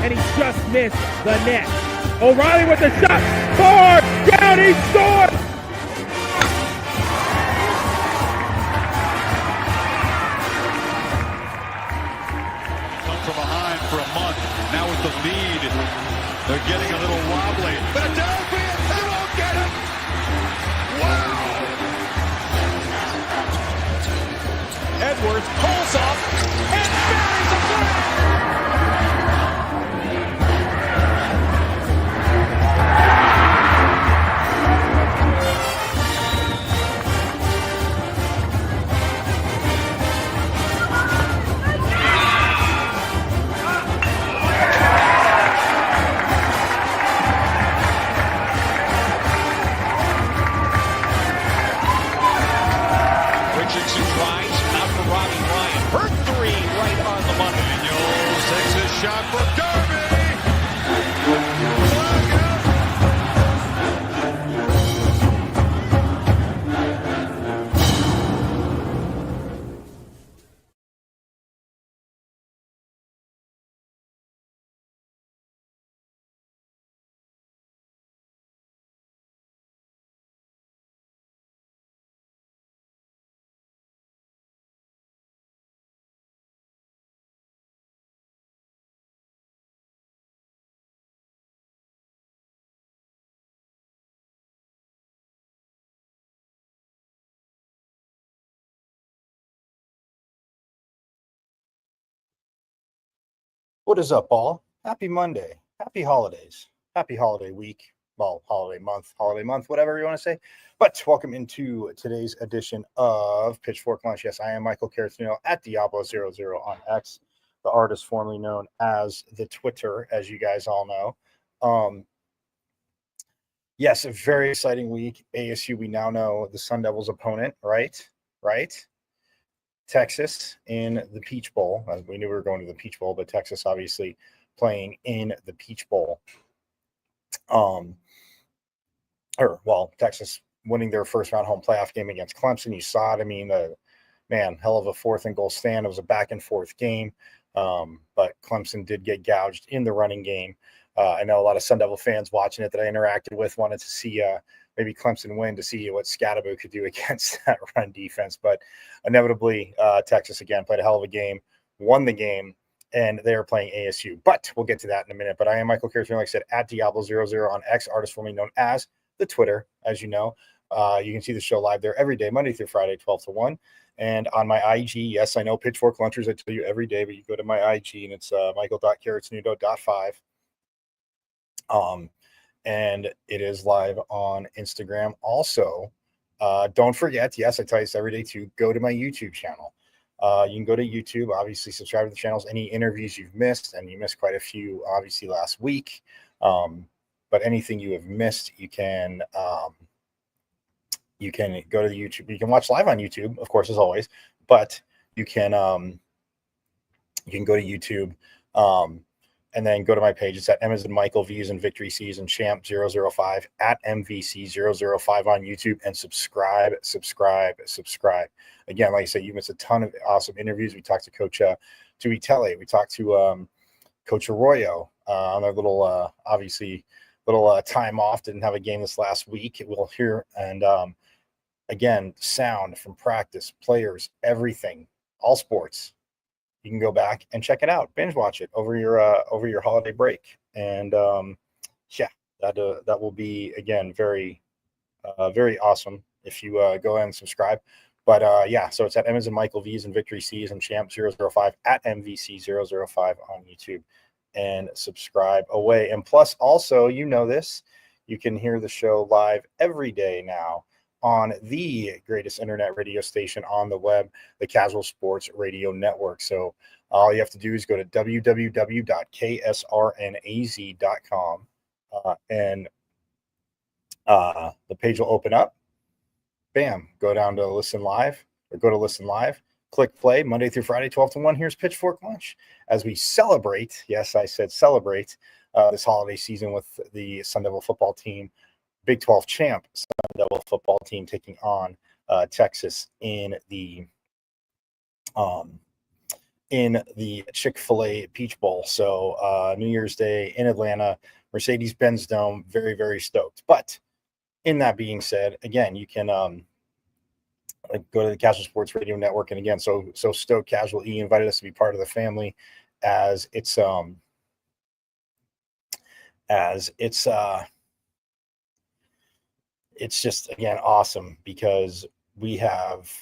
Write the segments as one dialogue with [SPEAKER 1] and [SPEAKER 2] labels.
[SPEAKER 1] And he just missed the net. O'Reilly with the shot. Far down, he scored!
[SPEAKER 2] Come from behind for a month. Now with the lead, they're getting a little wobbly. Philadelphia, they won't get it! Wow! Edwards pulls up and buries a play! Shot for Derby!
[SPEAKER 3] What is up, all? Happy Monday. Happy holidays. Happy holiday week. Well, holiday month, whatever you want to say. But welcome into today's edition of Pitchfork Lunch. Yes, I am Michael Carrasino at Diablo00 on X, the artist formerly known as the Twitter, as you guys all know. Yes, a very exciting week. ASU, we now know the Sun Devils' opponent, right? Texas in the Peach Bowl. We knew we were going to the Peach Bowl, but Texas obviously playing in the Peach Bowl. Texas winning their first round home playoff game against Clemson. You saw it. I mean, hell of a 4th and goal stand. It was a back and forth game, but Clemson did get gouged in the running game. I know a lot of Sun Devil fans watching it that I interacted with wanted to see maybe Clemson win to see what Scatterbo could do against that run defense. But inevitably, Texas, again, played a hell of a game, won the game, and they are playing ASU. But we'll get to that in a minute. But I am Michael Carrasino, like I said, at Diablo00 on X, artist formerly known as the Twitter, as you know. You can see the show live there every day, Monday through Friday, 12 to 1. And on my IG, yes, I know Pitchfork Lunchers, I tell you every day, but you go to my IG, and it's michael.carrotsnudo.5. And it is live on Instagram. Also, don't forget, yes, I tell you this every day too, go to my YouTube channel. You can go to YouTube, obviously subscribe to the channels, any interviews you've missed, and you missed quite a few, obviously, last week. But anything you have missed, you can go to the YouTube. You can watch live on YouTube, of course, as always, but you can go to YouTube And then go to my page. It's at M as in Michael, V as in Victory, C as in Champ 005 at MVC005 on YouTube, and subscribe. Again, like I said, you missed a ton of awesome interviews. We talked to Coach Tuitele. We talked to Coach Arroyo on their little, obviously, little time off. Didn't have a game this last week. We'll hear, and again, sound from practice, players, everything, all sports. You can go back and check it out, binge watch it over your holiday break, and that will be, again, very awesome if you go ahead and subscribe. But so it's at M as in Michael, V as in Victory, C as in Champ 005 at MVC005 on YouTube, and subscribe away. And plus, also, you know this, you can hear the show live every day now on the greatest internet radio station on the web, the Casual Sports Radio Network. So all you have to do is go to www.ksrnaz.com and the page will open up. Bam, go down to listen live, or go to listen live, click play, Monday through Friday, 12 to 1. Here's Pitchfork Lunch as we celebrate, yes, I said celebrate, this holiday season with the Sun Devil football team, Big 12 champ Sun Devil football team, taking on Texas in the Chick-fil-A Peach Bowl. So New Year's Day in Atlanta, Mercedes-Benz Dome, very, very stoked. But in that being said, again, you can go to the Casual Sports Radio Network, and again, so stoked. Casual E invited us to be part of the family, as it's just, again, awesome, because they have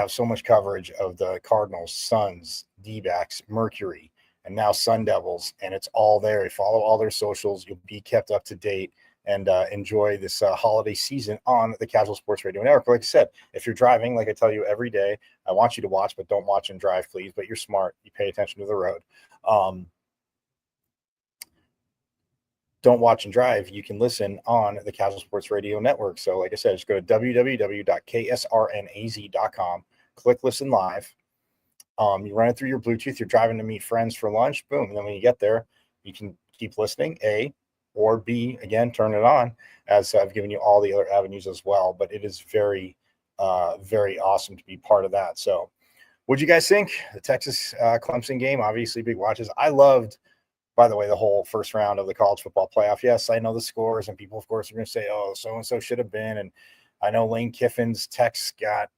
[SPEAKER 3] so much coverage of the Cardinals, Suns, D-backs, Mercury, and now Sun Devils, and it's all there. You follow all their socials, you'll be kept up to date, and enjoy this holiday season on the Casual Sports Radio Network. Like I said, if you're driving, like I tell you every day, I want you to watch, but don't watch and drive, please. But you're smart. You pay attention to the road. Don't watch and drive. You can listen on the Casual Sports Radio Network. So like I said, just go to www.ksrnaz.com, click listen live. You run it through your Bluetooth. You're driving to meet friends for lunch. Boom. And then when you get there, you can keep listening, A, or B, again, turn it on, as I've given you all the other avenues as well. But it is very, very awesome to be part of that. So what'd you guys think? The Texas Clemson game, obviously big watches. I loved, by the way, the whole first round of the college football playoff. Yes, I know the scores, and people, of course, are going to say, oh, so-and-so should have been. And I know Lane Kiffin's text got,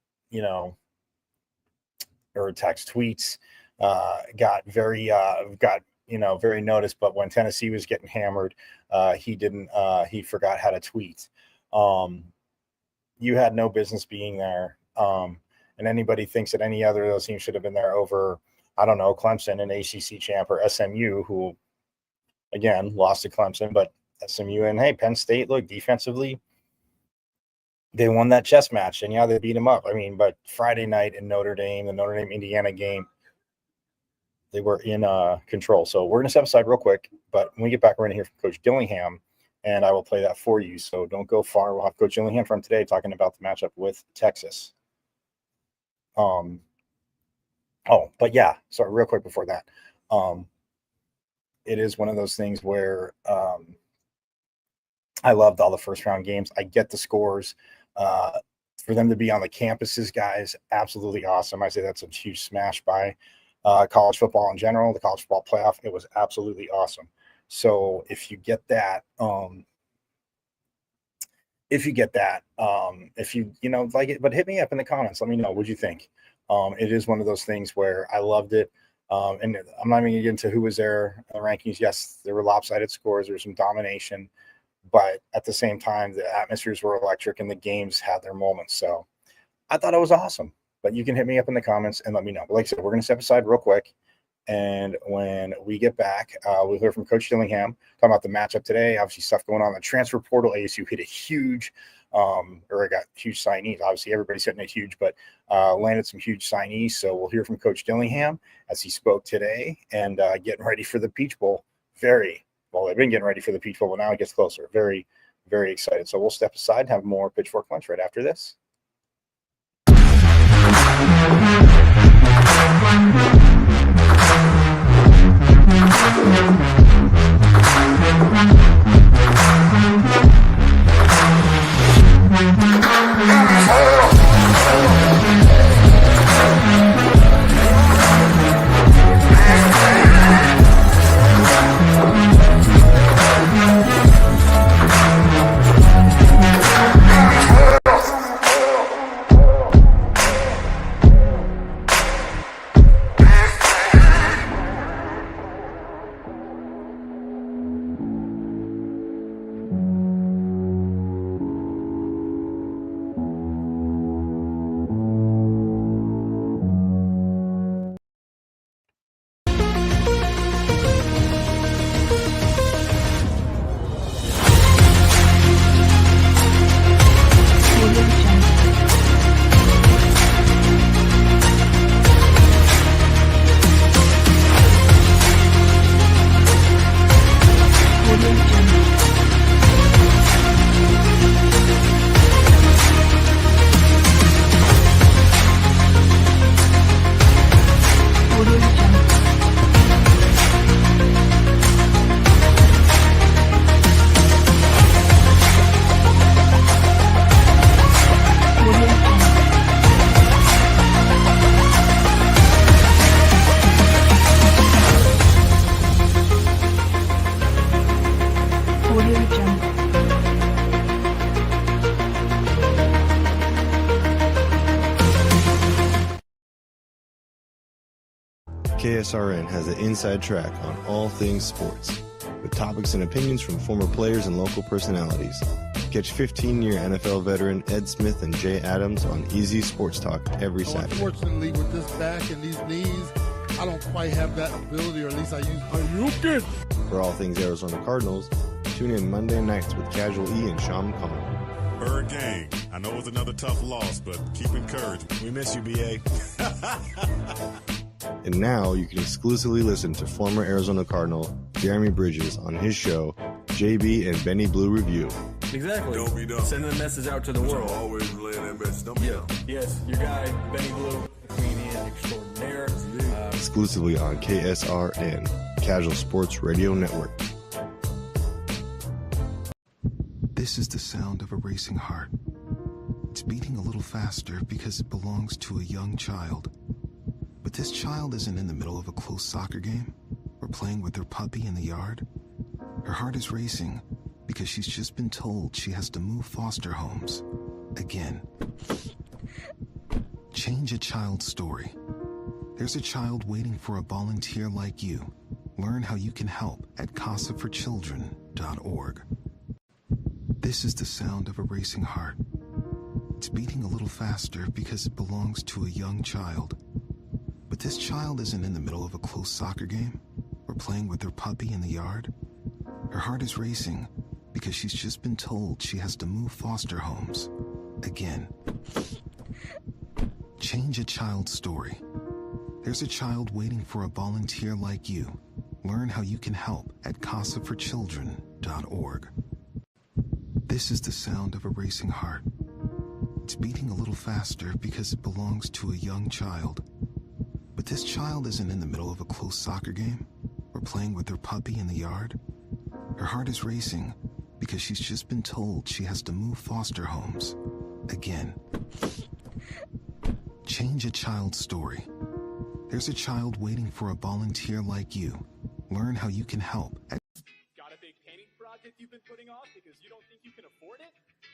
[SPEAKER 3] or text tweets got very, very noticed. But when Tennessee was getting hammered, he forgot how to tweet. You had no business being there. And anybody thinks that any other of those teams should have been there over, I don't know, Clemson, an ACC champ, or SMU, who, again, lost to Clemson, but SMU, and hey, Penn State, look, defensively, they won that chess match, and yeah, they beat them up. I mean, but Friday night in the Notre Dame-Indiana game, they were in control. So we're going to step aside real quick, but when we get back, we're going to hear from Coach Dillingham, and I will play that for you. So don't go far. We'll have Coach Dillingham from today talking about the matchup with Texas. But yeah, sorry, real quick before that. It is one of those things where I loved all the first round games. I get the scores. For them to be on the campuses, guys, absolutely awesome. I say that's a huge smash by college football in general, the college football playoff. It was absolutely awesome. So if you get that, if you like it, but hit me up in the comments. Let me know, what'd you think? It is one of those things where I loved it. And I'm not even going to get into who was there in the rankings. Yes, there were lopsided scores. There was some domination. But at the same time, the atmospheres were electric and the games had their moments. So I thought it was awesome. But you can hit me up in the comments and let me know. But like I said, we're going to step aside real quick. And when we get back, we'll hear from Coach Dillingham, talking about the matchup today. Obviously, stuff going on in the transfer portal. ASU hit a huge, or got huge signees. Obviously, everybody's hitting it huge, but landed some huge signees. So we'll hear from Coach Dillingham as he spoke today, and getting ready for the Peach Bowl. They've been getting ready for the Peach Bowl, but now it gets closer. Very, very excited. So we'll step aside and have more Pitchfork Lunch right after this.
[SPEAKER 4] KSRN has an inside track on all things sports, with topics and opinions from former players and local personalities. Catch 15-year NFL veteran Ed Smith and Jay Adams on Easy Sports Talk every Saturday.
[SPEAKER 5] Unfortunately, with this back and these knees, I don't quite have that ability, or at least I use.
[SPEAKER 4] For all things Arizona Cardinals, tune in Monday nights with Casual E and Sean McConnell.
[SPEAKER 6] Bird Gang, I know it was another tough loss, but keep encouraged. We miss you, BA.
[SPEAKER 4] And now you can exclusively listen to former Arizona Cardinal Jeremy Bridges on his show, JB and Benny Blue Review.
[SPEAKER 7] Exactly.
[SPEAKER 6] Don't be dumb.
[SPEAKER 7] Sending the message out to the world.
[SPEAKER 6] Always relaying that message. Don't be dumb.
[SPEAKER 7] Yes, your guy, Benny Blue, comedian extraordinaire.
[SPEAKER 4] Exclusively on KSRN, Casual Sports Radio Network.
[SPEAKER 8] This is the sound of a racing heart. It's beating a little faster because it belongs to a young child. But this child isn't in the middle of a close soccer game or playing with her puppy in the yard. Her heart is racing because she's just been told she has to move foster homes again. Change a child's story. There's a child waiting for a volunteer like you. Learn how you can help at casaforchildren.org. This is the sound of a racing heart. It's beating a little faster because it belongs to a young child. But this child isn't in the middle of a close soccer game or playing with her puppy in the yard. Her heart is racing because she's just been told she has to move foster homes again. Change a child's story. There's a child waiting for a volunteer like you. Learn how you can help at casaforchildren.org. This is the sound of a racing heart. It's beating a little faster because it belongs to a young child. But this child isn't in the middle of a close soccer game or playing with her puppy in the yard. Her heart is racing because she's just been told she has to move foster homes again. Change a child's story. There's a child waiting for a volunteer like you. Learn how you can help at
[SPEAKER 9] Got a big painting project you've been putting off because you don't think you can afford it?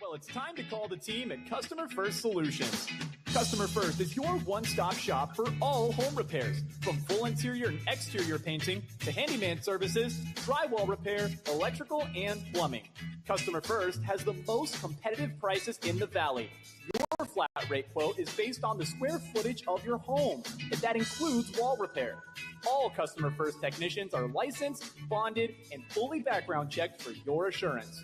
[SPEAKER 9] Well, it's time to call the team at Customer First Solutions. Customer First is your one-stop shop for all home repairs, from full interior and exterior painting to handyman services, drywall repair, electrical, and plumbing. Customer First has the most competitive prices in the Valley. Your flat rate quote is based on the square footage of your home, and that includes wall repair. All Customer First technicians are licensed, bonded, and fully background checked for your assurance.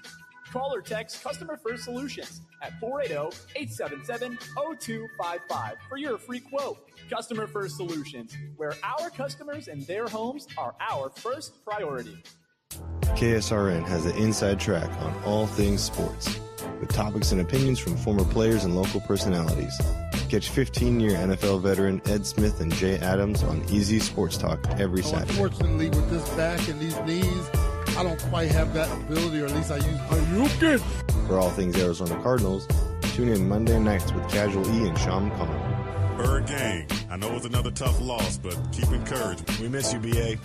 [SPEAKER 9] Call or text Customer First Solutions at 480-877-0255 for your free quote. Customer First Solutions, where our customers and their homes are our first priority.
[SPEAKER 4] KSRN has an inside track on all things sports, with topics and opinions from former players and local personalities. Catch 15-year NFL veteran Ed Smith and Jay Adams on Easy Sports Talk every Saturday.
[SPEAKER 5] Unfortunately, with this back and these knees, I don't quite have that ability, or at least I use Ayukin.
[SPEAKER 4] For all things Arizona Cardinals, tune in Monday nights with Casual E and Sean McConnell.
[SPEAKER 6] Bird Gang, I know it's another tough loss, but keep encouraged. We miss you, BA.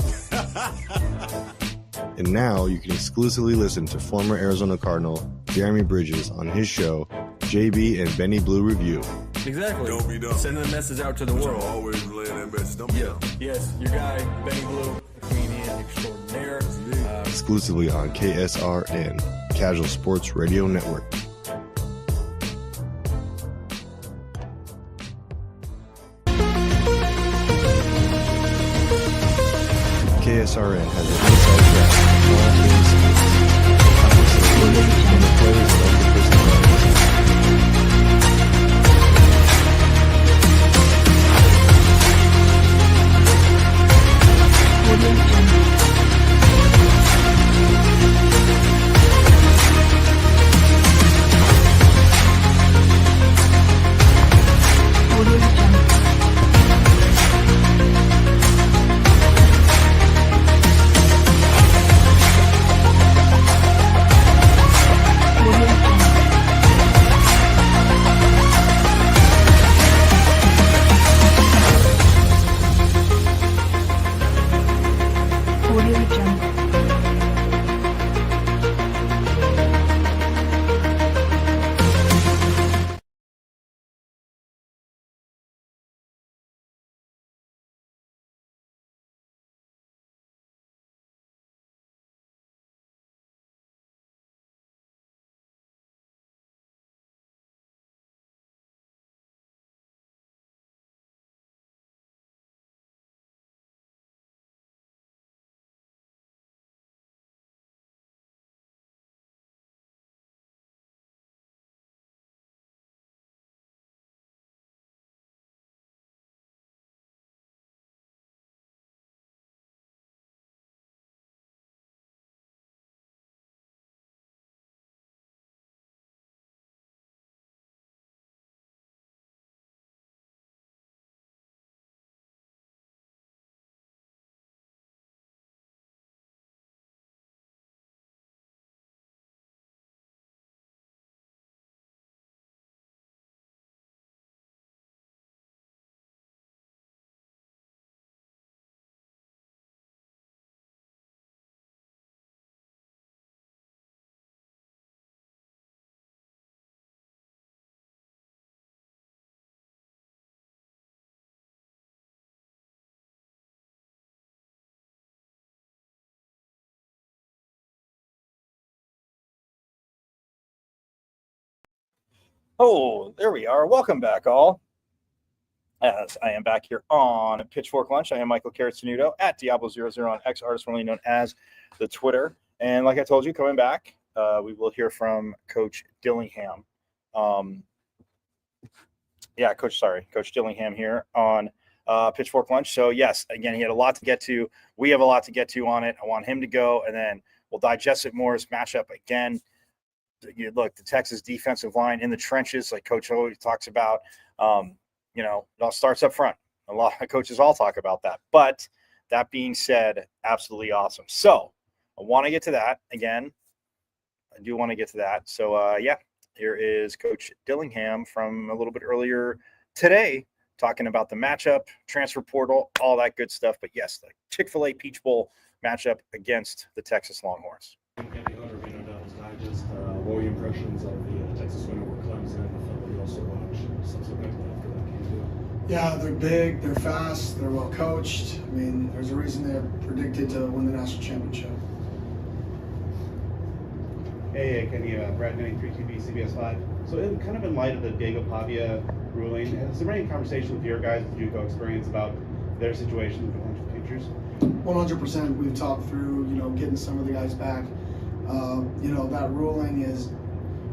[SPEAKER 4] And now you can exclusively listen to former Arizona Cardinal Jeremy Bridges on his show, JB and Benny Blue Review.
[SPEAKER 7] Exactly.
[SPEAKER 10] Don't be dumb.
[SPEAKER 7] Sending a message out to the world.
[SPEAKER 10] Always relaying that message. Don't be dumb.
[SPEAKER 7] Yes, your guy, Benny Blue, comedian extraordinaire.
[SPEAKER 4] Exclusively on KSRN, Casual Sports Radio Network. KSRN has an inside track on all things sports. From the players and local
[SPEAKER 3] Oh, there we are. Welcome back, all. As I am back here on Pitchfork Lunch, I am Michael Carrot-Sanudo at Diablo00 on X, artist formerly known as the Twitter. And like I told you, coming back, we will hear from Coach Dillingham. Coach Dillingham here on Pitchfork Lunch. So, yes, again, he had a lot to get to. We have a lot to get to on it. I want him to go, and then we'll digest it more as matchup again. Look, the Texas defensive line in the trenches, like Coach always talks about, it all starts up front. A lot of coaches all talk about that. But that being said, absolutely awesome. So I want to get to that again. I do want to get to that. So, here is Coach Dillingham from a little bit earlier today talking about the matchup, transfer portal, all that good stuff. But, yes, the Chick-fil-A Peach Bowl matchup against the Texas Longhorns.
[SPEAKER 11] What were your impressions of the Texas win over Clemson and the film you also watched subsequently after that game too?
[SPEAKER 12] Yeah, they're big, they're fast, they're well coached. I mean, there's a reason they're predicted to win the national championship.
[SPEAKER 13] Hey, Kenny, Brad Manning, 3TV, CBS 5. So in light of the Diego Pavia ruling, has there been any conversation with your guys with JUCO experience about their situation and potential futures?
[SPEAKER 12] 100%. We've talked through, getting some of the guys back. That ruling is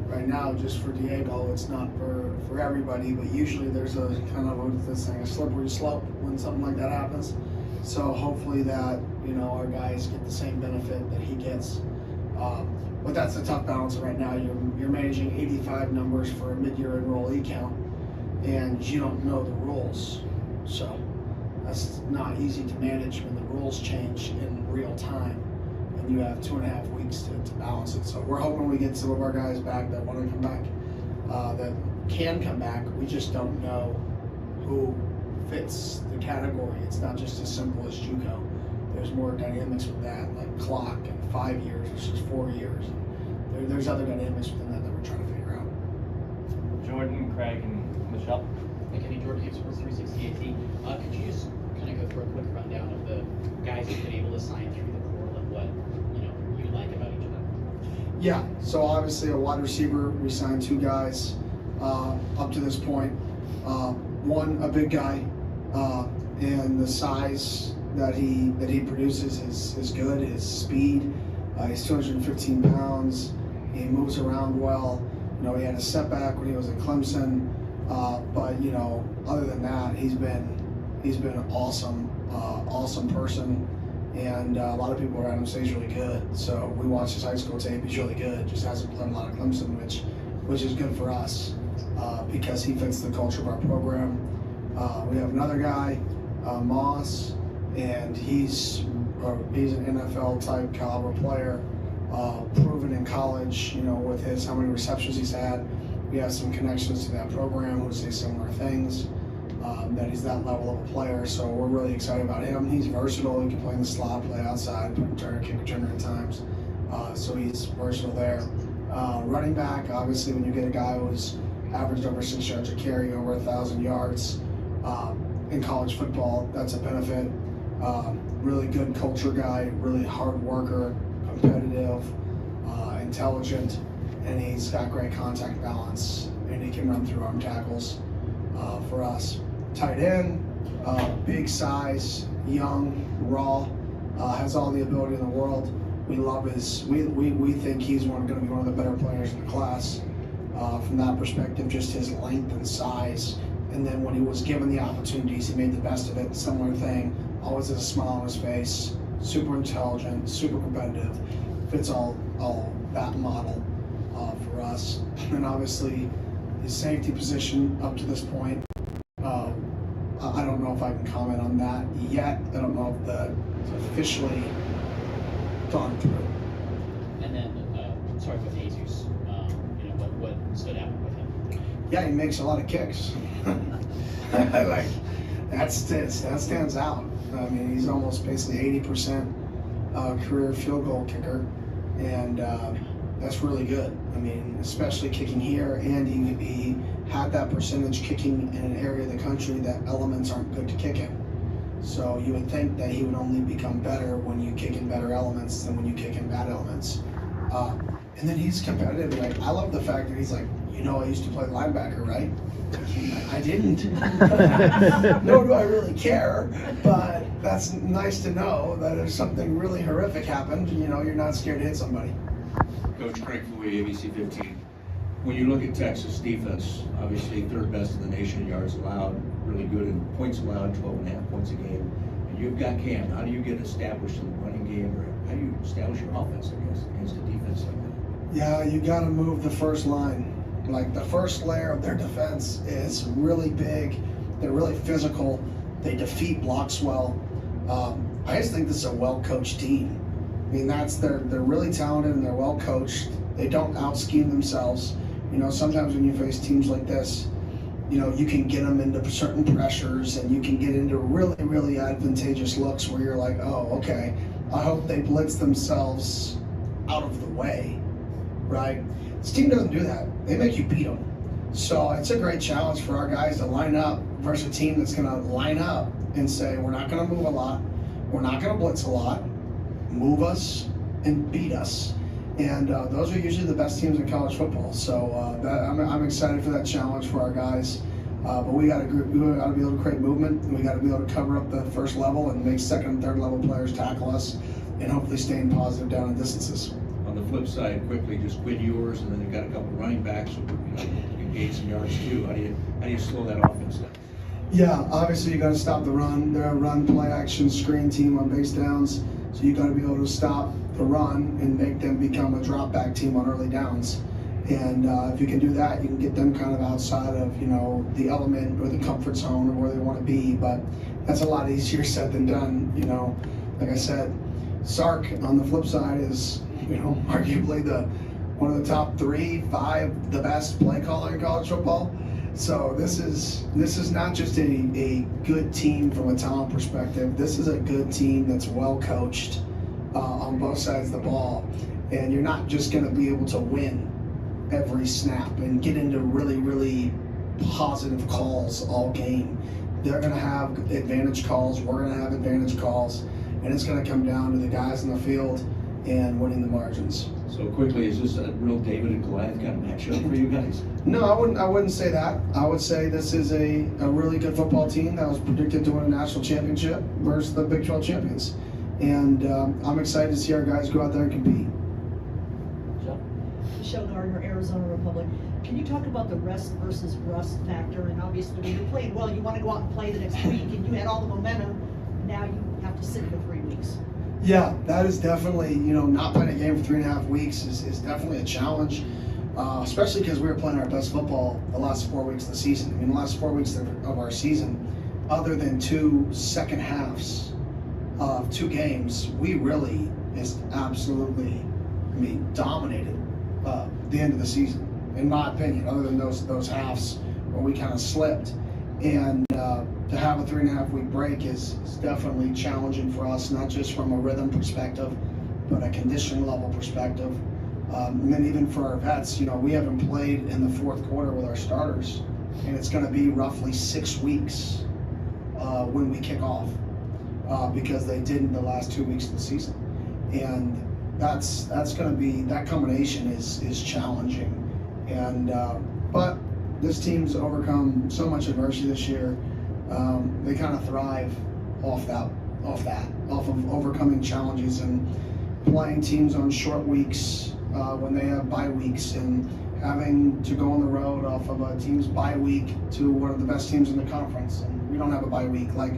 [SPEAKER 12] right now just for Diego. It's not for everybody, but usually there's a kind of a slippery slope when something like that happens. So hopefully that, our guys get the same benefit that he gets But that's a tough balance right now. You're managing 85 numbers for a mid-year enrollee count, and you don't know the rules. So that's not easy to manage when the rules change in real time, and you have 2.5 weeks to balance it. So we're hoping we get some of our guys back that want to come back, that can come back. We just don't know who fits the category. It's not just as simple as JUCO. There's more dynamics with that, like clock and 5 years versus 4 years. There's other dynamics within that we're trying to figure out.
[SPEAKER 14] Jordan, Craig, and Michelle.
[SPEAKER 15] Kenny, Jordan, Sports 360 AT. Could you just kind of go through a quick rundown of the guys who've been able to sign through the portal and what you like about each of them?
[SPEAKER 12] Yeah, so obviously a wide receiver, we signed 2 guys up to this point. One, a big guy, and the size that he produces is good. His speed, he's 215 pounds. He moves around well. He had a setback when he was at Clemson, but other than that, he's been an awesome person, and a lot of people around him say he's really good. So we watched his high school tape. He's really good. Just hasn't played a lot of Clemson, which is good for us because he fits the culture of our program. We have another guy, Moss, and he's an NFL type caliber player, proven in college, with how many receptions he's had. We have some connections to that program who say similar things, that he's that level of a player. So we're really excited about him. He's versatile. He can play in the slot, play outside, return, kick returner at times. So he's versatile there. Running back, obviously, when you get a guy who's averaged over 6 yards a carry, over 1,000 yards in college football, that's a benefit. Really good culture guy, really hard worker, competitive, intelligent, and he's got great contact balance, and he can run through arm tackles for us. Tight end, big size, young, raw, has all the ability in the world. We love his, we think he's going to be one of the better players in the class from that perspective, just his length and size. And then when he was given the opportunities, he made the best of it. Similar thing, always has a smile on his face, super intelligent, super competitive, fits all that model for us. And obviously, his safety position up to this point, I don't know if I can comment on that yet. I don't know if it's officially gone through.
[SPEAKER 15] And then, sorry, with Jesus, what stood out with him?
[SPEAKER 12] Yeah, he makes a lot of kicks. Like that stands out. I mean, he's almost basically 80% career field goal kicker, and that's really good. I mean, especially kicking here, and he had that percentage kicking in an area of the country that elements aren't good to kick in. So you would think that he would only become better when you kick in better elements than when you kick in bad elements. And then he's competitive. Like, I love the fact that he's like, I used to play linebacker, right? I didn't. Nor do I really care, but that's nice to know that if something really horrific happened, you're not scared to hit somebody.
[SPEAKER 16] Coach Craig Fouie, ABC 15. When you look at Texas defense, obviously third best in the nation in yards allowed, really good in points allowed, 12.5 points a game. And you've got Cam. How do you get established in the running game, or how do you establish your offense, I guess, against a defense like that?
[SPEAKER 12] Yeah, you got to move the first line. Like, the first layer of their defense is really big. They're really physical. They defeat blocks well. I just think this is a well-coached team. I mean, they're really talented and they're well-coached. They don't out-scheme themselves. Sometimes when you face teams like this, you can get them into certain pressures and you can get into really, really advantageous looks where you're like, oh, okay, I hope they blitz themselves out of the way, right? This team doesn't do that. They make you beat them. So it's a great challenge for our guys to line up versus a team that's going to line up and say, we're not going to move a lot. We're not going to blitz a lot. Move us and beat us. And those are usually the best teams in college football. So I'm excited for that challenge for our guys. But we got to be able to create movement. And we got to be able to cover up the first level and make second and third level players tackle us, and hopefully staying positive down in distances.
[SPEAKER 16] On the flip side, quickly, just Quinn Ewers, and then you've got a couple running backs who can gain some yards too. How do you slow that offense down?
[SPEAKER 12] Yeah, obviously you got to stop the run. They're a run, play, action, screen team on base downs. So you got to be able to stop the run and make them become a drop back team on early downs. And if you can do that, you can get them kind of outside of, you know, the element or the comfort zone of where they want to be. But that's a lot easier said than done. You know, like I said, Sark on the flip side is, you know, arguably one of the top 3-5 the best play caller in college football. So this is not just a good team from a talent perspective. This is a good team that's well coached on both sides of the ball, and you're not just going to be able to win every snap and get into really, really positive calls all game. They're going to have advantage calls. We're going to have advantage calls, and it's going to come down to the guys in the field and winning the margins.
[SPEAKER 16] So quickly, is this a real David and Goliath kind of matchup for you guys?
[SPEAKER 12] No, I wouldn't say that. I would say this is a really good football team that was predicted to win a national championship versus the Big 12 champions. And I'm excited to see our guys go out there and compete.
[SPEAKER 17] Michelle Gardner, Arizona Republic. Can you talk about the rest versus rust factor? And obviously, when you're playing well, you want to go out and play the next week, and you had all the momentum. Now you have to sit for 3 weeks.
[SPEAKER 12] Yeah, that is definitely, you know, not playing a game for 3.5 weeks is definitely a challenge, especially because we were playing our best football the last 4 weeks of the season. I mean, the last 4 weeks of our season, other than 2 second halves of 2 games, we really just absolutely, I mean, dominated the end of the season, in my opinion, other than those halves where we kind of slipped. And to have a 3.5 week break is definitely challenging for us, not just from a rhythm perspective, but a conditioning level perspective. And then even for our vets, you know, we haven't played in the fourth quarter with our starters, and it's going to be roughly 6 weeks when we kick off because they didn't the last 2 weeks of the season. And that's going to be, that combination is challenging. And but this team's overcome so much adversity this year. They kind of thrive off of overcoming challenges and playing teams on short weeks when they have bye weeks, and having to go on the road off of a team's bye week to one of the best teams in the conference. And we don't have a bye week. Like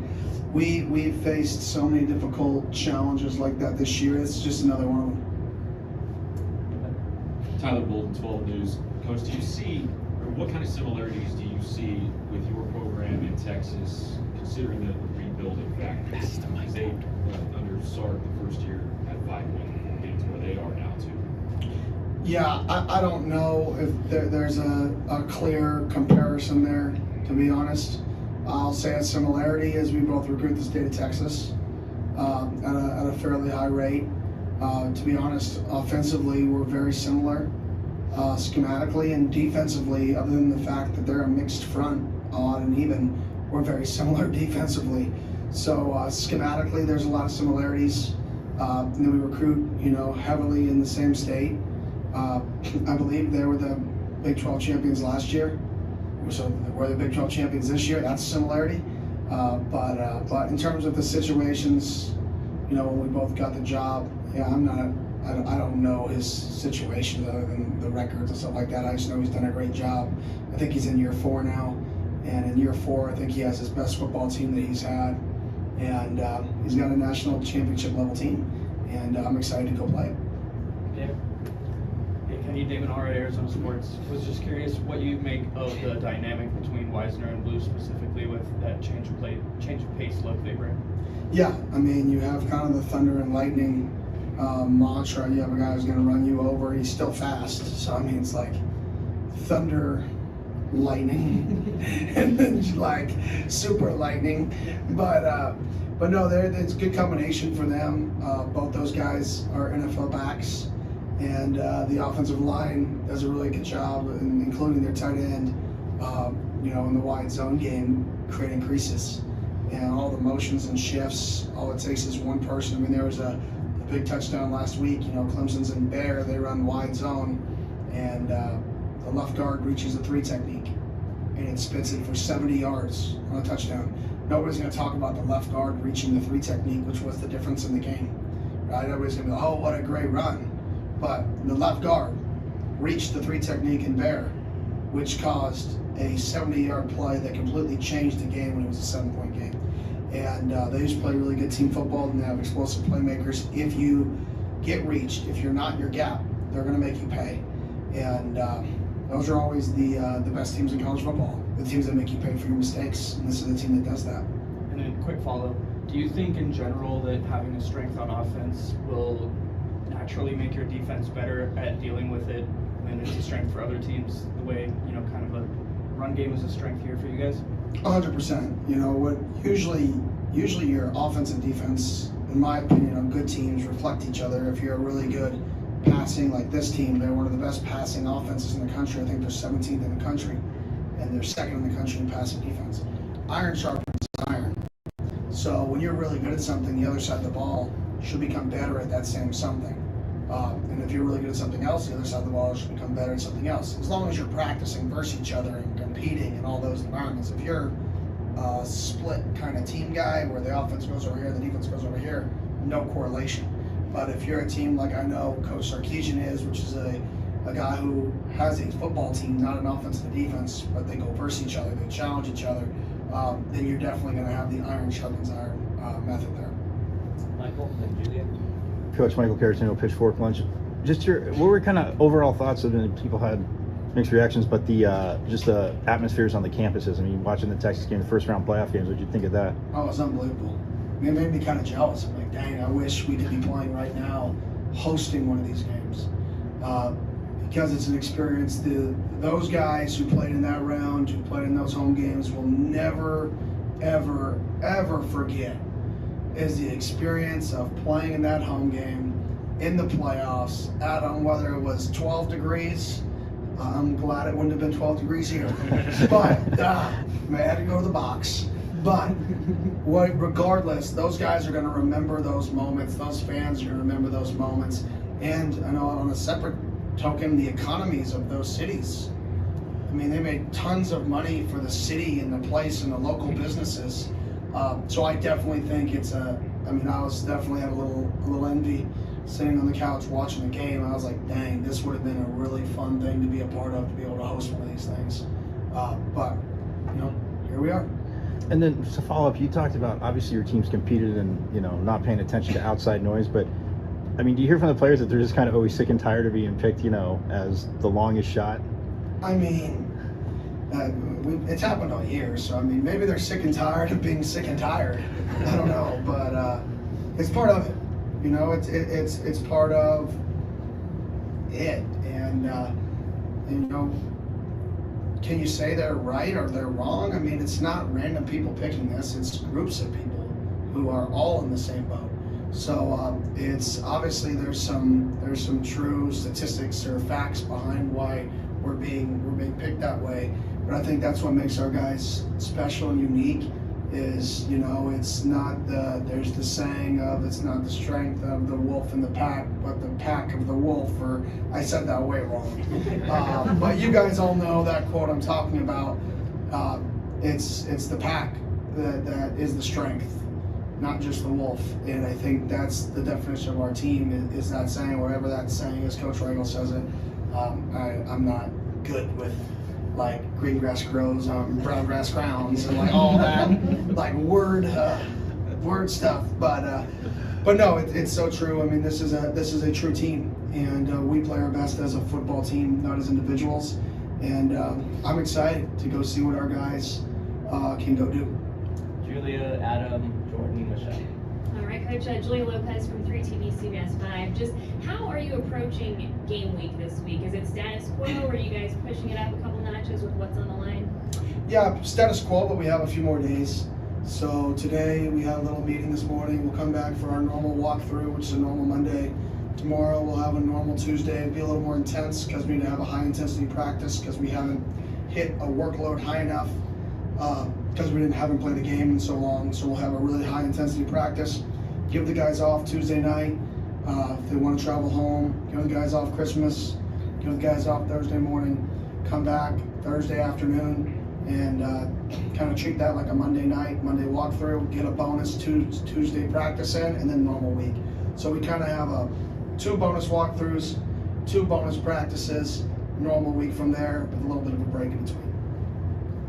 [SPEAKER 12] we've faced so many difficult challenges like that this year. It's just another one of them.
[SPEAKER 18] Tyler Bolden, 12 News. Coach, do you see, or what kind of similarities do you see with your program in Texas, considering the rebuilding factor? Because they, under Sark, the first year, had 5 wins, getting to where they are now, too.
[SPEAKER 12] Yeah, I don't know if there's a clear comparison there, to be honest. I'll say a similarity is we both recruit the state of Texas at a fairly high rate. To be honest, offensively, we're very similar. Schematically and defensively, other than the fact that they're a mixed front, odd and even, we're very similar defensively. So schematically, there's a lot of similarities. And then we recruit, you know, heavily in the same state. I believe they were the Big 12 champions last year, so we're the Big 12 champions this year. That's a similarity. But in terms of the situations, you know, when we both got the job, yeah, I don't know his situation other than the records and stuff like that. I just know he's done a great job. I think he's in year 4 now, and in year 4, I think he has his best football team that he's had, and he's got a national championship level team, and I'm excited to go play it.
[SPEAKER 14] Yeah. Hey, Kenny, David R. at Arizona Sports. Was just curious what you make of the dynamic between Wisner and Blue, specifically with that change of pace look they bring.
[SPEAKER 12] Yeah, I mean, you have kind of the thunder and lightning mantra. You have a guy who's going to run you over. He's still fast, so I mean, it's like thunder, lightning, and then like super lightning. But no, it's a good combination for them. Both those guys are NFL backs, and the offensive line does a really good job, including their tight end. You know, in the wide zone game, creating creases and all the motions and shifts. All it takes is one person. I mean, there was a big touchdown last week. You know, Clemson's in Bear, they run wide zone, and the left guard reaches a 3 technique, and it spits it for 70 yards on a touchdown. Nobody's going to talk about the left guard reaching the 3 technique, which was the difference in the game, right? Everybody's going to be like, oh, what a great run. But the left guard reached the 3 technique in Bear, which caused a 70-yard play that completely changed the game when it was a 7-point game. And they just play really good team football, and they have explosive playmakers if you get reached. If you're not in your gap, they're going to make you pay. And those are always the best teams in college football, the teams that make you pay for your mistakes, and this is the team that does that.
[SPEAKER 14] And then quick follow, do you think in general that having a strength on offense will naturally make your defense better at dealing with it when it's a strength for other teams, the way, kind of a run game is a strength here for you guys?
[SPEAKER 12] 100%. What usually your offense and defense, in my opinion, on good teams reflect each other. If you're a really good passing, like this team, they're one of the best passing offenses in the country. I think they're 17th in the country, and they're second in the country in passing defense. Iron sharpens iron. So when you're really good at something, the other side of the ball should become better at that same something. And if you're really good at something else, the other side of the ball should become better at something else. As long as you're practicing versus each other and competing in all those environments. If you're a split kind of team guy where the offense goes over here, the defense goes over here, no correlation. But if you're a team like I know Coach Sarkisian is, which is a guy who has a football team, not an offense and a defense, but they go versus each other, they challenge each other, then you're definitely going to have the iron sharpens iron method there.
[SPEAKER 19] Michael and Julia.
[SPEAKER 20] Coach Michael Caratino, Pitchfork Lunch. Just what were kind of overall thoughts of it? People had mixed reactions, but just the atmospheres on the campuses. I mean, watching the Texas game, the first round playoff games, what did you think of that?
[SPEAKER 12] Oh, it's unbelievable. It made me kind of jealous. I'm like, dang, I wish we could be playing right now, hosting one of these games. Because it's an experience those guys who played in that round, who played in those home games will never, ever, ever forget is the experience of playing in that home game in the playoffs at home, whether it was 12 degrees. I'm glad it wouldn't have been 12 degrees here, but I had to go to the box. But regardless, those guys are going to remember those moments. Those fans are going to remember those moments. And I know on a separate token, the economies of those cities. I mean, they made tons of money for the city and the place and the local businesses. So I definitely think I was definitely had a little envy sitting on the couch watching the game. I was like, dang, this would have been a really fun thing to be a part of, to be able to host one of these things. But, here we are.
[SPEAKER 20] And then to follow up, you talked about obviously your team's competed and, not paying attention to outside noise, but I mean, do you hear from the players that they're just kind of always sick and tired of being picked, as the longest shot?
[SPEAKER 12] I mean, it's happened all year, so I mean, maybe they're sick and tired of being sick and tired. I don't know, but it's part of it. It's part of it, and can you say they're right or they're wrong? I mean, it's not random people picking this; it's groups of people who are all in the same boat. So it's obviously there's some true statistics or facts behind why we're being picked that way. But I think that's what makes our guys special and unique. Is it's not there's the saying of it's not the strength of the wolf in the pack, but the pack of the wolf. Or I said that way wrong. But you guys all know that quote I'm talking about. It's the pack that is the strength, not just the wolf. And I think that's the definition of our team is that saying, whatever that saying is. Coach Regal says it. I'm not good with like green grass grows on brown grass grounds and like all that like word stuff. But no, it's so true. I mean, this is a true team, and we play our best as a football team, not as individuals. And I'm excited to go see what our guys can go do.
[SPEAKER 19] Julia, Adam, Jordan, and Michelle.
[SPEAKER 21] All right, Coach, Julia Lopez from 3TV CBS 5. Just how are you approaching game week this week? Is it status quo, or are you guys pushing it up a couple notches with what's on the line?
[SPEAKER 12] Yeah, status quo, but we have a few more days. So today we had a little meeting this morning. We'll come back for our normal walkthrough, which is a normal Monday. Tomorrow we'll have a normal Tuesday. It'll be a little more intense because we need to have a high intensity practice because we haven't hit a workload high enough because we haven't played a game in so long. So we'll have a really high intensity practice. Give the guys off Tuesday night. If they want to travel home, give the guys off Christmas. Give the guys off Thursday morning. Come back Thursday afternoon and kind of treat that like a Monday night, Monday walkthrough. Get a bonus Tuesday practice in, and then normal week. So we kind of have 2 bonus walkthroughs, 2 bonus practices, normal week from there with a little bit of a break in between.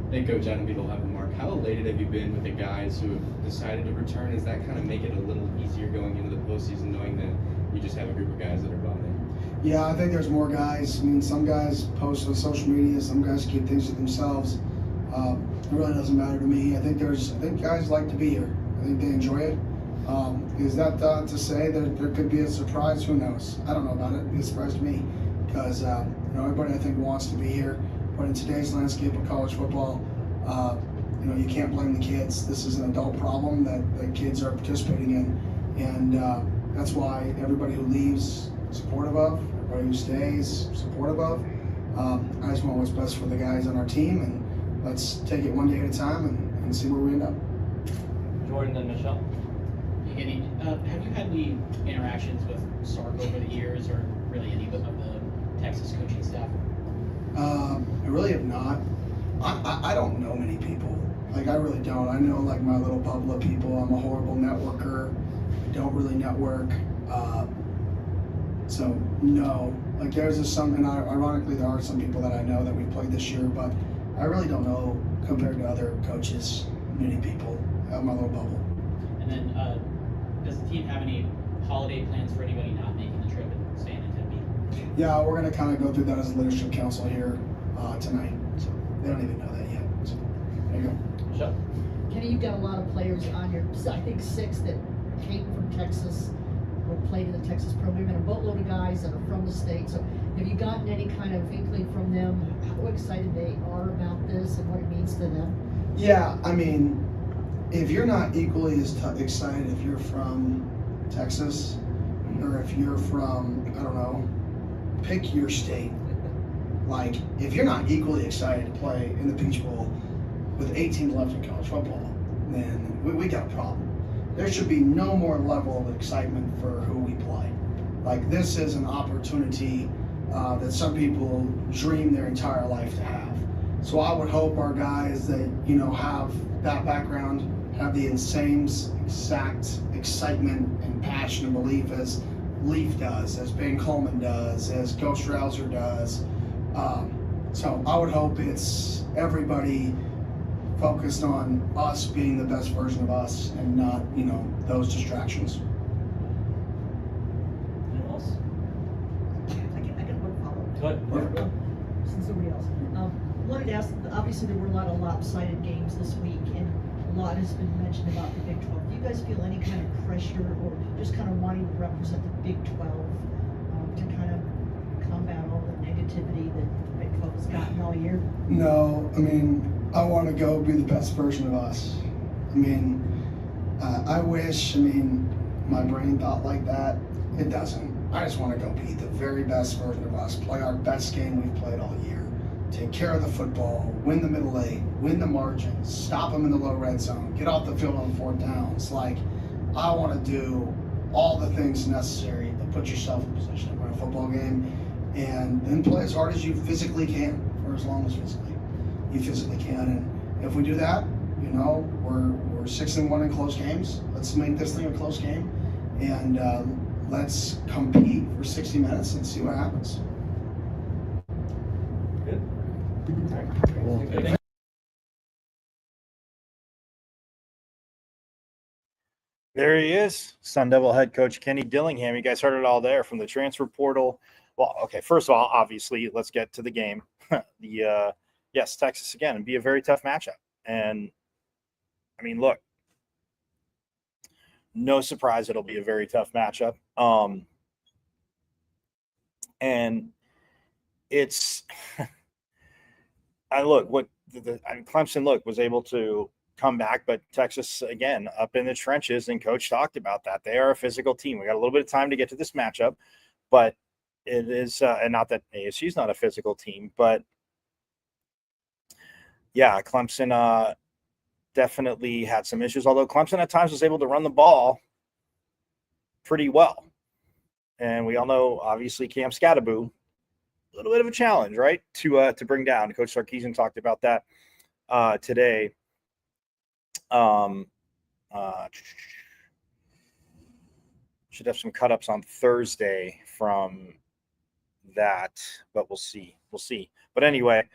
[SPEAKER 22] Hey, Coach Adam Beadle, have a mark. How elated have you been with the guys who have decided to return? Does that kind of make it a little easier going into the postseason, knowing that we just have a group of guys that are bought in?
[SPEAKER 12] Yeah, I think there's more guys. I mean, some guys post on social media, some guys keep things to themselves. It really doesn't matter to me. I think guys like to be here. I think they enjoy it. Is that to say that there could be a surprise? Who knows? I don't know about it. It'd be a surprise to me because everybody I think wants to be here. But in today's landscape of college football, you can't blame the kids. This is an adult problem that kids are participating in, and that's why everybody who leaves supportive of, everybody who stays supportive of. I just want what's best for the guys on our team, and let's take it one day at a time and see where we end up.
[SPEAKER 19] Jordan and Michelle.
[SPEAKER 15] Have you had any interactions with Sark over the years, or really any of the Texas coaching staff?
[SPEAKER 12] I really have not. I don't know many people. Like, I really don't. I know, like, my little bubble of people. I'm a horrible networker. I don't really network. So, no. Like, there's and ironically, there are some people that I know that we've played this year, but I really don't know, compared to other coaches, many people out of my little bubble.
[SPEAKER 15] And then, does the team have any holiday plans for anybody not making the trip and staying in Tempe?
[SPEAKER 12] Yeah, we're going to kind of go through that as a leadership council here tonight. So they don't even know that yet. So there you go.
[SPEAKER 19] Sure.
[SPEAKER 17] Kenny, you've got a lot of players on your, I think 6 that came from Texas or played in the Texas program, and a boatload of guys that are from the state. So have you gotten any kind of inkling from them how excited they are about this and what it means to them?
[SPEAKER 12] Yeah, I mean, if you're not equally as excited if you're from Texas or if you're from, I don't know, pick your state. Like, if you're not equally excited to play in the Peach Bowl with 8 teams left in college football, then we got a problem. There should be no more level of excitement for who we play. Like, this is an opportunity that some people dream their entire life to have. So I would hope our guys that, have that background have the insane exact excitement and passion and belief as Leaf does, as Ben Coleman does, as Coach Rouser does. So I would hope it's everybody focused on us being the best version of us and not, those distractions.
[SPEAKER 17] Anyone else? I got one follow-up.
[SPEAKER 19] Go ahead.
[SPEAKER 17] Since nobody else. Wanted to ask, obviously there were a lot of lopsided games this week, and a lot has been mentioned about the Big 12. Do you guys feel any kind of pressure or just kind of wanting to represent the Big 12 to kind of combat all the negativity that the Big 12 has gotten all year?
[SPEAKER 12] No, I mean, I want to go be the best version of us. I mean, I wish, my brain thought like that. It doesn't. I just want to go be the very best version of us, play our best game we've played all year, take care of the football, win the middle 8, win the margins, stop them in the low red zone, get off the field on 4th downs. Like, I want to do all the things necessary to put yourself in position to win a football game, and then play as hard as you physically can for as long as you physically can. And if we do that, we're 6-1 in close games. Let's make this thing a close game, and let's compete for 60 minutes and see what happens.
[SPEAKER 3] There he is, Sun Devil head coach Kenny Dillingham. You guys heard it all there from the transfer portal. Well, okay, first of all, obviously, let's get to the game. Yes, Texas again, and be a very tough matchup. And, look, no surprise it'll be a very tough matchup. And it's Clemson was able to come back, but Texas again up in the trenches, and coach talked about that. They are a physical team. We got a little bit of time to get to this matchup, but it is and not that ASU is not a physical team, but yeah, Clemson definitely had some issues, although Clemson at times was able to run the ball pretty well. And we all know, obviously, Cam Scattaboo, a little bit of a challenge, right, to bring down. Coach Sarkisian talked about that today. Should have some cut-ups on Thursday from that, but we'll see. But anyway,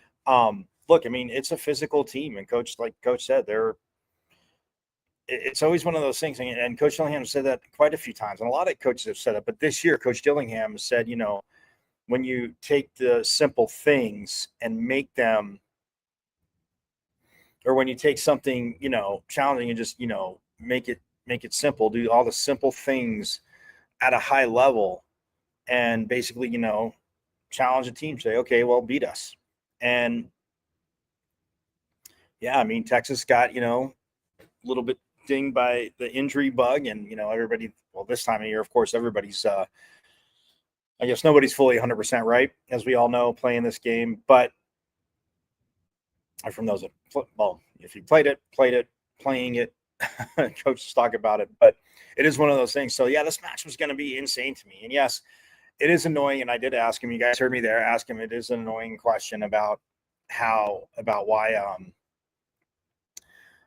[SPEAKER 3] look, it's a physical team, and like Coach said, they're it's always one of those things. And Coach Dillingham said that quite a few times, and a lot of coaches have said it. But this year, Coach Dillingham said, when you take the simple things and make them, or when you take something, challenging and just, make it simple, do all the simple things at a high level and basically, challenge a team, say, okay, well, beat us. And yeah, I mean, Texas got, a little bit dinged by the injury bug, and, everybody, well, this time of year, of course, everybody's, I guess nobody's fully 100% right, as we all know, playing this game. But from those that, well, if you playing it, coaches talk about it. But it is one of those things. So yeah, this match was going to be insane to me. And yes, it is annoying. And I did ask him. You guys heard me there. Ask him. It is an annoying question about why.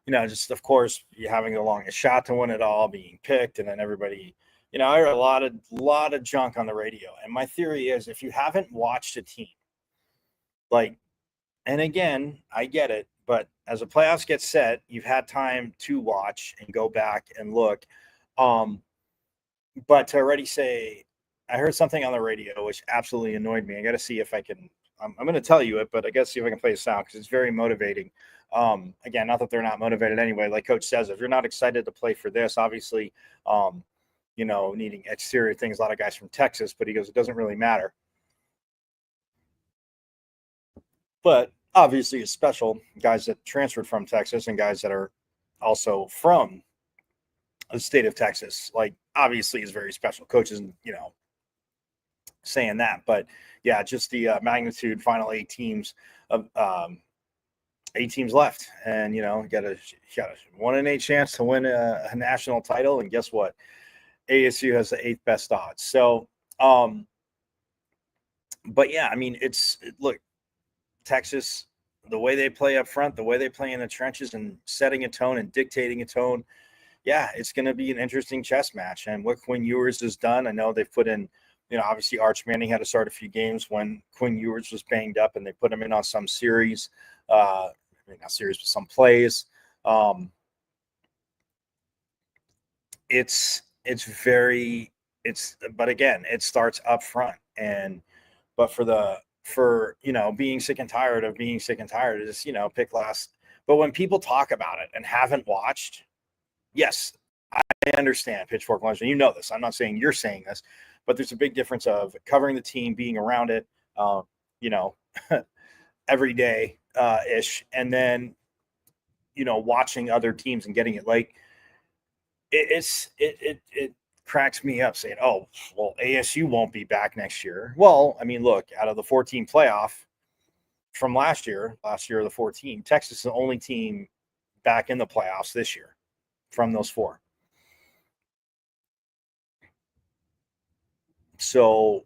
[SPEAKER 3] Just of course, you having the longest shot to win it all being picked, and then everybody. I heard a lot of junk on the radio. And my theory is, if you haven't watched a team, and again, I get it, but as the playoffs get set, you've had time to watch and go back and look. But to already say, I heard something on the radio which absolutely annoyed me. I got to see if I can. I'm going to tell you it, but I got to see if I can play the sound because it's very motivating. Again, not that they're not motivated anyway. Like Coach says, if you're not excited to play for this, obviously, needing exterior things. A lot of guys from Texas, but he goes, it doesn't really matter. But obviously, it's special guys that transferred from Texas and guys that are also from the state of Texas. Obviously, is very special. Coaches, saying that, but yeah, just the magnitude. Final 8 teams of 8 teams left, and got a 1 in 8 chance to win a national title. And guess what? ASU has the 8th best odds. So, but yeah, I mean, look. Texas, the way they play up front, the way they play in the trenches and setting a tone and dictating a tone, yeah, it's going to be an interesting chess match. And what Quinn Ewers has done, I know they've put in, obviously Arch Manning had to start a few games when Quinn Ewers was banged up, and they put him in on some series, not series, but some plays. But again, it starts up front, but for being sick and tired of being sick and tired is, pick last. But when people talk about it and haven't watched, yes, I understand pitchfork lunch, and this. I'm not saying you're saying this, but there's a big difference of covering the team, being around it, every day ish, and then watching other teams and getting it. It cracks me up saying, oh, well, ASU won't be back next year. Well, I mean, look, out of the 14 playoff from last year the 14, Texas is the only team back in the playoffs this year from those 4. So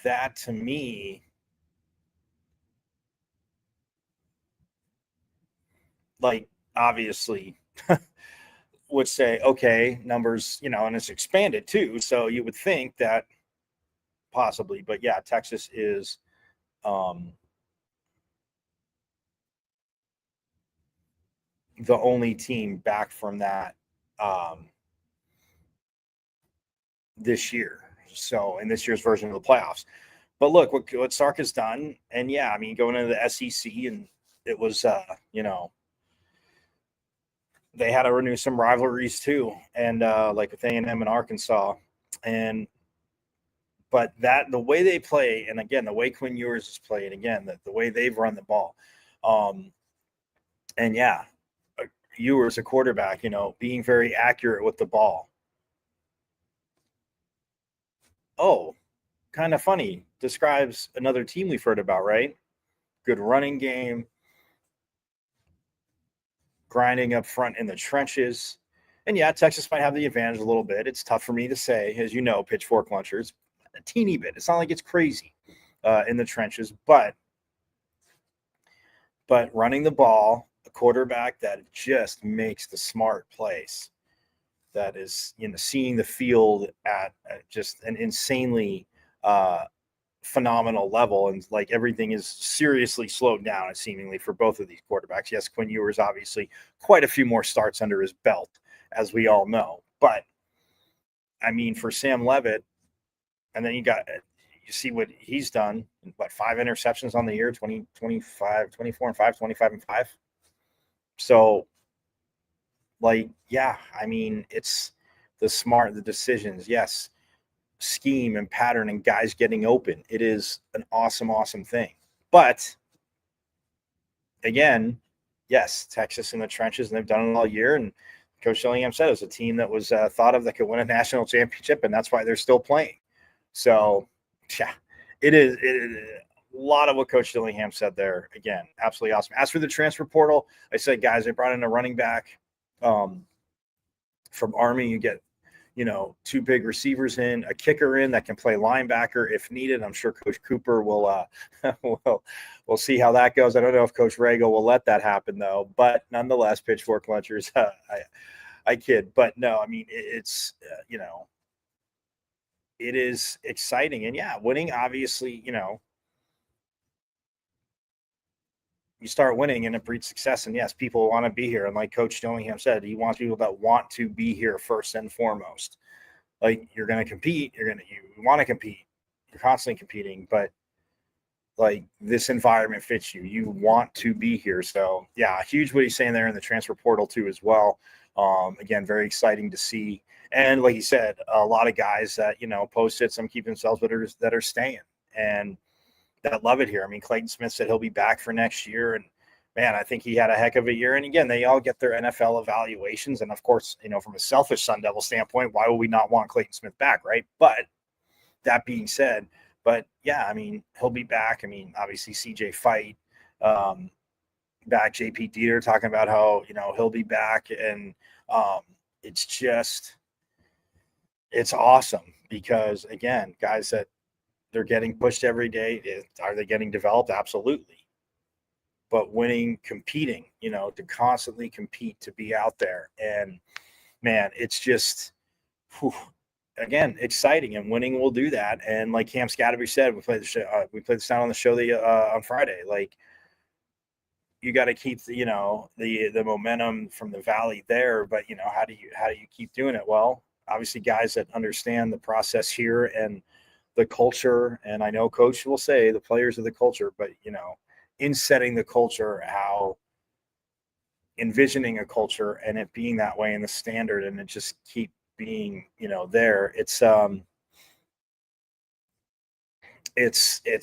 [SPEAKER 3] that to me, obviously would say, okay, numbers, and it's expanded too. So you would think that possibly, but yeah, Texas is the only team back from that this year. So in this year's version of the playoffs. But look what Sark has done. And yeah, I mean, going into the SEC, and it was, they had to renew some rivalries too, and with A&M and Arkansas, but the way they play, and again the way Quinn Ewers is playing, again the way they've run the ball, and yeah, Ewers a quarterback, being very accurate with the ball. Oh, kind of funny. Describes another team we've heard about, right? Good running game. Grinding up front in the trenches. And yeah, Texas might have the advantage a little bit. It's tough for me to say, as you know, pitchfork lunchers, a teeny bit. It's not like it's crazy in the trenches, but running the ball, a quarterback that just makes the smart plays, that is, seeing the field at just an insanely phenomenal level, and everything is seriously slowed down seemingly for both of these quarterbacks. Yes, Quinn Ewers obviously quite a few more starts under his belt, as we all know. But, I mean, for Sam Levitt, and then you see what he's done, 5 interceptions on the year, 20, 25, 24 and 5, 25 and 5. So, yeah, I mean, it's the decisions, yes, scheme and pattern and guys getting open. It is an awesome, awesome thing. But, again, yes, Texas in the trenches, and they've done it all year, and Coach Dillingham said it was a team that was thought of that could win a national championship, and that's why they're still playing. So, yeah, it is a lot of what Coach Dillingham said there. Again, absolutely awesome. As for the transfer portal, I said, guys, they brought in a running back from Army. You get, 2 big receivers in, a kicker in that can play linebacker if needed. I'm sure Coach Cooper will we'll see how that goes. I don't know if Coach Rago will let that happen, though. But nonetheless, Pitchfork Lunchers, I kid. But no, I mean, it's, it is exciting. And, yeah, winning, obviously, you start winning and it breeds success. And, yes, people want to be here. And like Coach Dillingham said, he wants people that want to be here first and foremost. Like, you're going to compete. You want to compete. You're constantly competing. But, like, this environment fits you. You want to be here. So, yeah, huge what he's saying there in the transfer portal, too, as well. Again, very exciting to see. And like he said, a lot of guys that, posted some keep themselves, but that are staying and that love it here. I mean, Clayton Smith said he'll be back for next year. And, man, I think he had a heck of a year. And, again, they all get their NFL evaluations. And, of course, from a selfish Sun Devil standpoint, why would we not want Clayton Smith back, right? But that being said, yeah, I mean, he'll be back. I mean, obviously CJ Fight back, JP Dieter talking about how, he'll be back. And it's just – it's awesome because, again, guys that they're getting pushed every day, are they getting developed? Absolutely. But winning, competing, to constantly compete, to be out there. And, man, it's just, again, exciting. And winning will do that. And like Cam Scatterby said, we played this down on the show on Friday. Like, you got to keep the momentum from the valley there. But, how do you keep doing it? Well, obviously guys that understand the process here and the culture. And I know Coach will say the players are the culture, but, in setting the culture, how envisioning a culture and it being that way in the standard and it just keep being, there, it's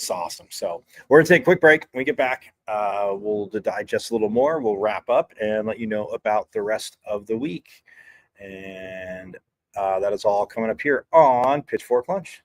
[SPEAKER 3] awesome. So we're gonna take a quick break. When we get back, we'll digest a little more. We'll wrap up and let you know about the rest of the week. And that is all coming up here on Pitchfork Lunch.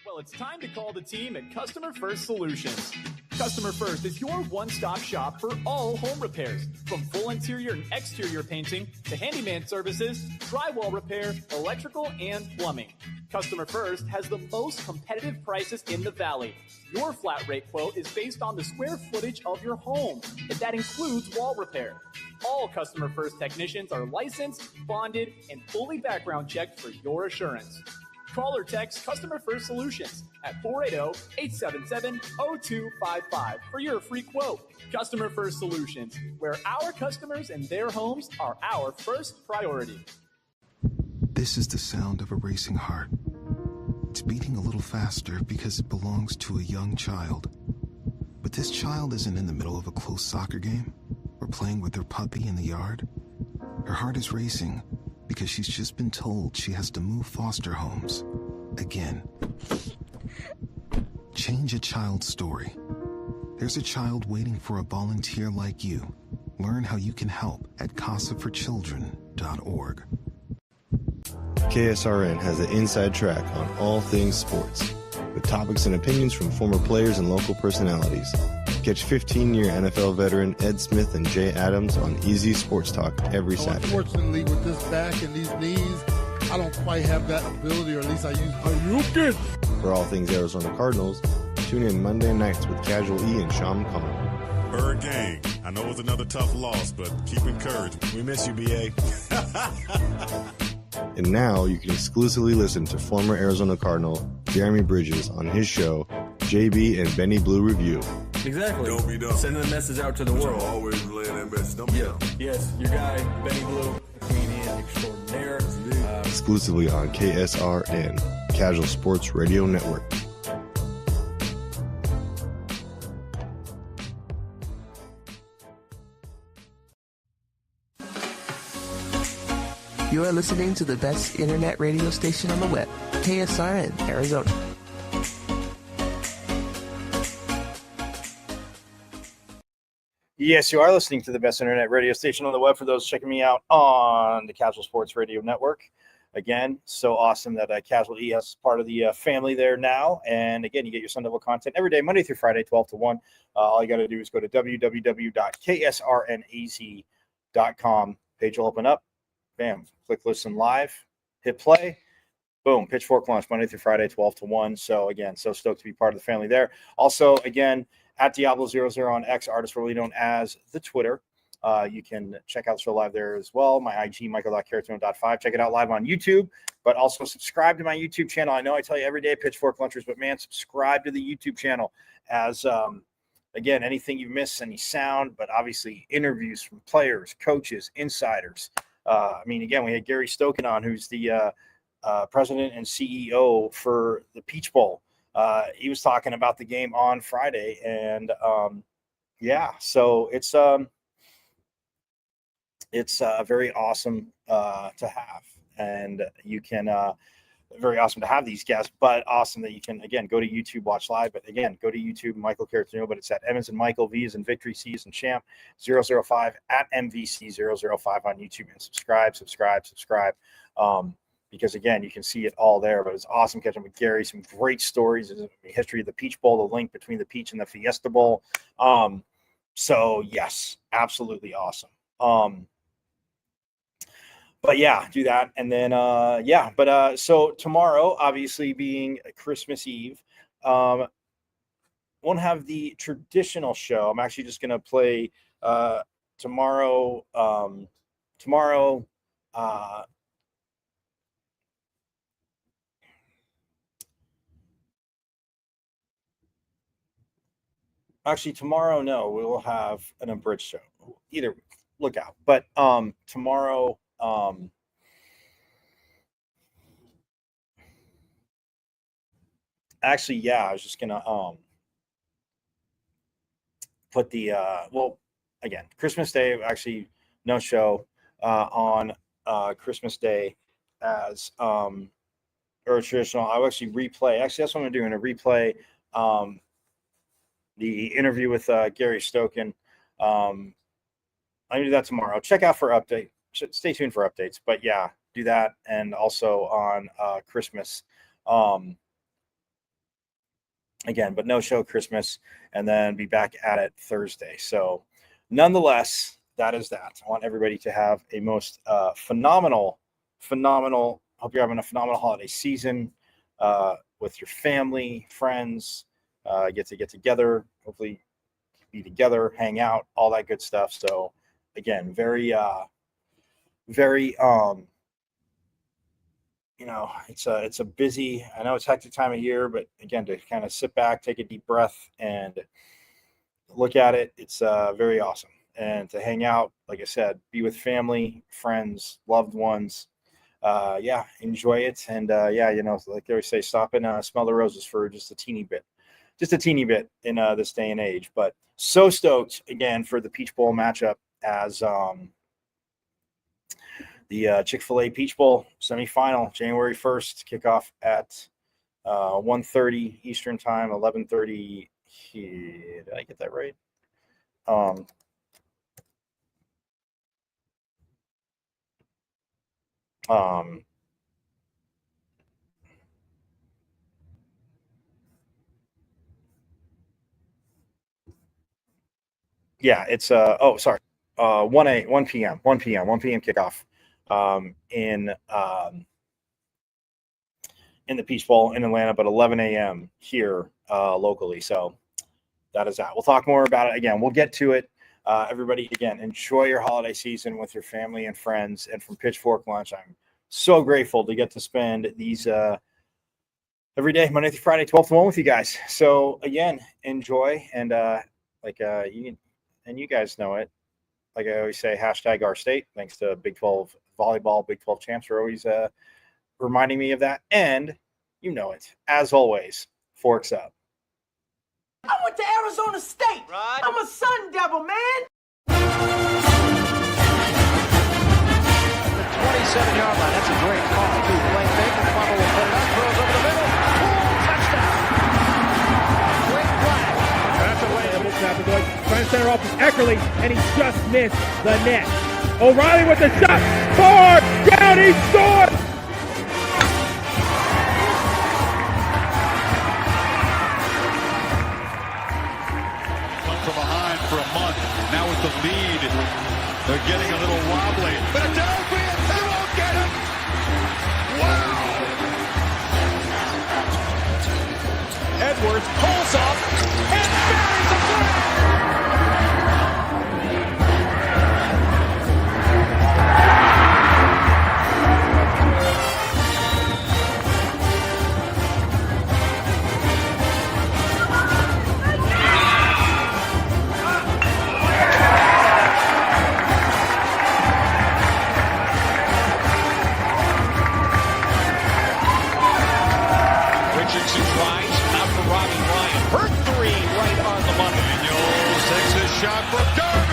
[SPEAKER 9] Well, it's time to call the team at Customer First Solutions. Customer First is your one-stop shop for all home repairs. From full interior and exterior painting to handyman services, drywall repair, electrical, and plumbing. Customer First has the most competitive prices in the Valley. Your flat rate quote is based on the square footage of your home, and that includes wall repair. All Customer First technicians are licensed, bonded, and fully background checked for your assurance. Call or text Customer First Solutions at 480-877-0255 for your free quote. Customer First Solutions, where our customers and their homes are our first priority.
[SPEAKER 8] This is the sound of a racing heart. It's beating a little faster because it belongs to a young child. But this child isn't in the middle of a close soccer game or playing with her puppy in the yard. Her heart is racing because she's just been told she has to move foster homes again. Change a child's story. There's a child waiting for a volunteer like you. Learn how you can help at casaforchildren.org.
[SPEAKER 4] KSRN has an inside track on all things sports, with topics and opinions from former players and local personalities. Catch 15-year NFL veteran Ed Smith and Jay Adams on Easy Sports Talk every Saturday.
[SPEAKER 5] Unfortunately, with this back and these knees, I don't quite have that ability, or at least I use Ayukin.
[SPEAKER 4] For all things Arizona Cardinals, tune in Monday nights with Casual E and Sean McConnell.
[SPEAKER 6] Bird Gang, I know it's another tough loss, but keep encouraged. We miss you, BA.
[SPEAKER 4] And now you can exclusively listen to former Arizona Cardinal Jeremy Bridges on his show, JB and Benny Blue Review.
[SPEAKER 7] Exactly.
[SPEAKER 10] Don't be dumb.
[SPEAKER 7] Sending the message out to the
[SPEAKER 10] But
[SPEAKER 7] world.
[SPEAKER 10] you'll always relay that message. Don't be dumb.
[SPEAKER 7] Yes, your guy, Benny Blue, comedian extraordinaire.
[SPEAKER 4] Exclusively on KSRN, Casual Sports Radio Network.
[SPEAKER 1] You are listening to the best internet radio station on the web, KSRN, Arizona.
[SPEAKER 3] Yes, you are listening to the best internet radio station on the web for those checking me out on the Casual Sports Radio Network. Again, so awesome that Casual E is part of the family there now. And again, you get your Sun Devil content every day, Monday through Friday, 12 to 1. All you got to do is go to www.ksrnaz.com. Page will open up. Bam. Click listen live. Hit play. Boom. Pitchfork launch Monday through Friday, 12 to 1. So again, so stoked to be part of the family there. Also, again, at Diablo00 on X, artist formerly known as the Twitter. You can check out the show live there as well. My IG, michael.caratoon.5. Check it out live on YouTube, but also subscribe to my YouTube channel. I know I tell you every day, Pitchfork Lunchers, but man, subscribe to the YouTube channel as, again, anything you miss, any sound, but obviously interviews from players, coaches, insiders. I mean, again, we had Gary Stoken on, who's the president and CEO for the Peach Bowl. He was talking about the game on Friday, and yeah, so it's very awesome to have, and you can very awesome to have these guests, but awesome that you can again go to YouTube, watch live. But again, go to YouTube, Michael Caratoon, but it's at Evans and Michael, V is in Victory, C is in Champ 005 at MVC005 on YouTube, and subscribe. Because again, you can see it all there. But it's awesome catching up with Gary. Some great stories, the history of the Peach Bowl, the link between the Peach and the Fiesta Bowl. So yes, absolutely awesome. But yeah, do that. And then, so tomorrow, obviously being Christmas Eve, won't have the traditional show. I'm actually just going to play tomorrow. Actually, tomorrow, no, we will have an abridged show. Either look out. But tomorrow, actually, yeah, I was just gonna put the again, Christmas Day, actually no show on Christmas Day as or traditional. I'll actually replay. Actually, that's what I'm doing, a replay the interview with Gary Stoken. I'm gonna do that tomorrow. Check out for update. Stay tuned for updates. But yeah, do that, and also on Christmas. again, but no show Christmas, and then be back at it Thursday. So nonetheless, that is that. I want everybody to have a most phenomenal, hope you're having a phenomenal holiday season with your family, friends, get together, hopefully be together, hang out, all that good stuff. So again, very, it's a busy, I know it's hectic time of year, but again, to kind of sit back, take a deep breath and look at it, it's very awesome. And to hang out, like I said, be with family, friends, loved ones. Enjoy it. And like they always say, stop and smell the roses for just a teeny bit in this day and age. But so stoked again for the Peach Bowl matchup as the Chick-fil-A Peach Bowl semifinal, January 1st, kickoff at 1:30 Eastern time, 11:30 here. Did I get that right? Yeah, it's 1 p.m. kickoff in the Peach Bowl in Atlanta, but 11 a.m. here locally. So that is that. We'll talk more about it again. We'll get to it. Everybody, again, enjoy your holiday season with your family and friends. And from Pitchfork Lunch, I'm so grateful to get to spend these every day, Monday through Friday, 12 to 1 with you guys. So again, enjoy. And you guys know it. Like I always say, hashtag our state. Thanks to Big 12 volleyball, Big 12 champs for always reminding me of that. And you know it. As always, forks up.
[SPEAKER 2] I went to Arizona State. Right. I'm a Sun Devil, man.
[SPEAKER 11] 27-yard line. That's a great call. Lane Baker, Fumble will put it up, throws over the middle. Touchdown. Great play.
[SPEAKER 23] That's away. Trying to center off to Eckerly, and he just missed the net. O'Reilly with the shot. Far down, he scored.
[SPEAKER 24] From behind for a month. Now with the lead, they're getting a little wobbly. But it's open. They won't get him. Wow.
[SPEAKER 11] Edwards pulls up and buries the flag.
[SPEAKER 24] Shot from Darby.